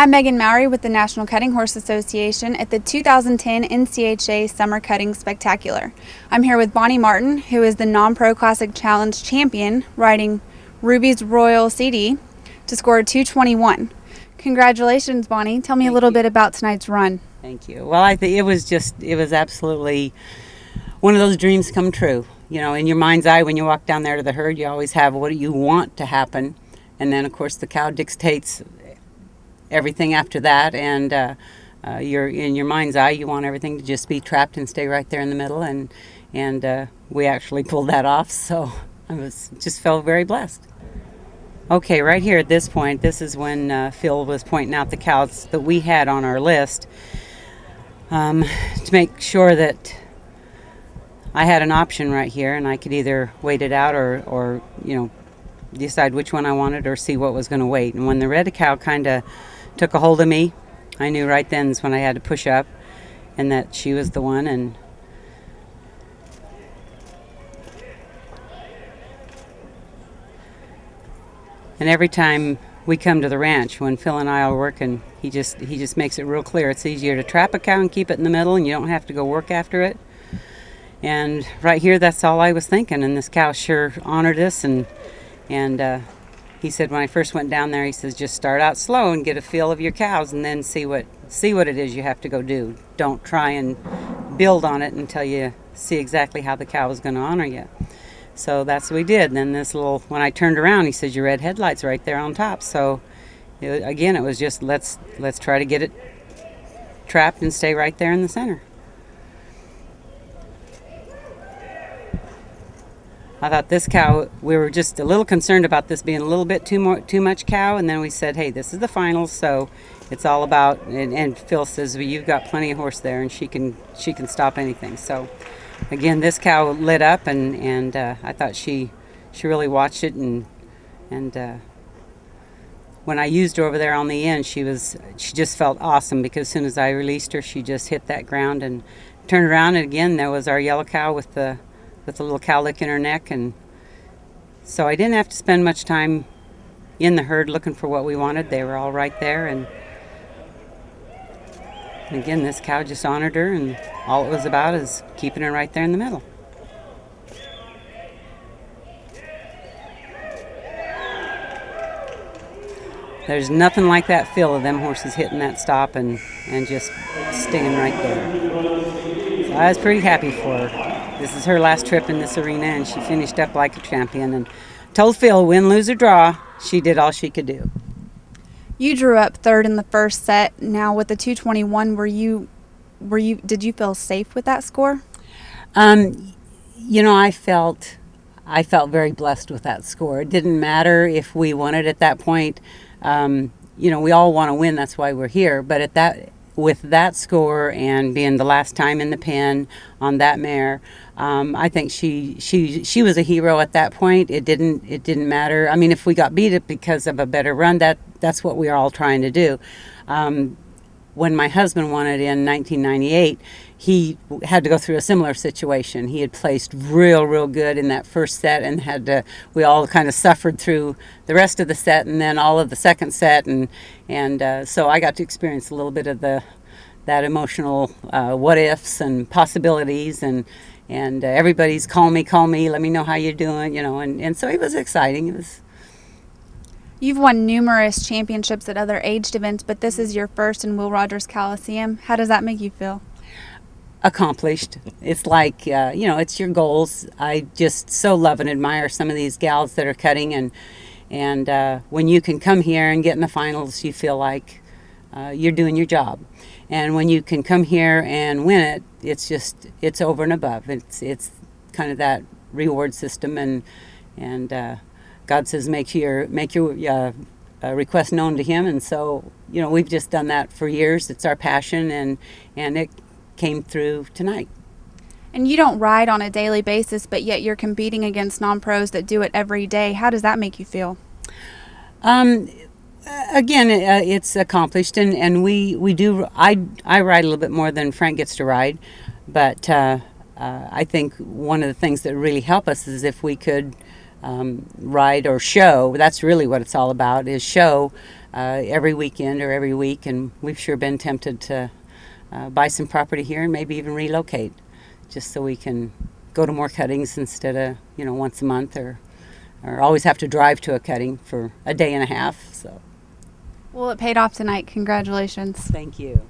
I'm Megan Mowry with the National Cutting Horse Association at the 2010 NCHA Summer Cutting Spectacular. I'm here with Bonnie Martin, who is the Non-Pro Classic Challenge champion, riding Ruby's Royal CD to score a 221. Congratulations, Bonnie. Tell me a little bit about tonight's run. Thank you. Well, I think it was absolutely one of those dreams come true. You know, in your mind's eye, when you walk down there to the herd, you always have what you want to happen. And then, of course, the cow dictates everything after that. And you're in your mind's eye, you want everything to just be trapped and stay right there in the middle. And we actually pulled that off. So I just felt very blessed. Okay, right here at this point, this is when Phil was pointing out the cows that we had on our list to make sure that I had an option right here, and I could either wait it out or decide which one I wanted or see what was going to wait. And when the red cow kind of took a hold of me, I knew right then is when I had to push up and that she was the one. And every time we come to the ranch, when Phil and I are working, he just makes it real clear. It's easier to trap a cow and keep it in the middle, and you don't have to go work after it. And right here, that's all I was thinking. And this cow sure honored us. And he said when I first went down there, he says, just start out slow and get a feel of your cows, and then see what it is you have to go do. Don't try and build on it until you see exactly how the cow is going to honor you. So that's what we did. And then when I turned around, he says, your red headlight's right there on top. So it was just let's try to get it trapped and stay right there in the center. I thought this cow, we were just a little concerned about this being a little bit too much cow, and then we said, hey, this is the finals, so it's all about, and Phil says, well, you've got plenty of horse there, and she can stop anything. So again, this cow lit up, and I thought she really watched it, and when I used her over there on the end, she just felt awesome, because as soon as I released her, she just hit that ground and turned around, and again, there was our yellow cow with the little cowlick in her neck. And so I didn't have to spend much time in the herd looking for what we wanted. They were all right there, and again, this cow just honored her, and all it was about is keeping her right there in the middle. There's nothing like that feel of them horses hitting that stop and just staying right there. So I was pretty happy for her. This is her last trip in this arena, and she finished up like a champion. And told Phil, win, lose, or draw, she did all she could do. You drew up third in the first set. Now with the 221, did you feel safe with that score? I felt very blessed with that score. It didn't matter if we won it at that point. We all want to win. That's why we're here. But with that score and being the last time in the pen on that mare, I think she was a hero at that point. It didn't matter. I mean, if we got beat it because of a better run, that's what we are all trying to do. When my husband won it in 1998, he had to go through a similar situation. He had placed real good in that first set, and we all kind of suffered through the rest of the set and then all of the second set, and so I got to experience a little bit of that emotional what ifs and possibilities, and everybody's call me, let me know how you're doing, and so it was exciting. You've won numerous championships at other aged events, but this is your first in Will Rogers Coliseum. How does that make you feel? Accomplished. It's like, it's your goals. I just so love and admire some of these gals that are cutting, and when you can come here and get in the finals, you feel like you're doing your job. And when you can come here and win it, it's over and above. It's kind of that reward system, and God says make your request known to Him, and so we've just done that for years. It's our passion, and it came through tonight. And you don't ride on a daily basis, but yet you're competing against non-pros that do it every day. How does that make you feel? Again, it's accomplished, and we do. I ride a little bit more than Frank gets to ride, but I think one of the things that really help us is if we could ride or show. That's really what it's all about, is show every weekend or every week, and we've sure been tempted to buy some property here and maybe even relocate, just so we can go to more cuttings instead of once a month or always have to drive to a cutting for a day and a half. So Well, it paid off tonight. Congratulations. thank you.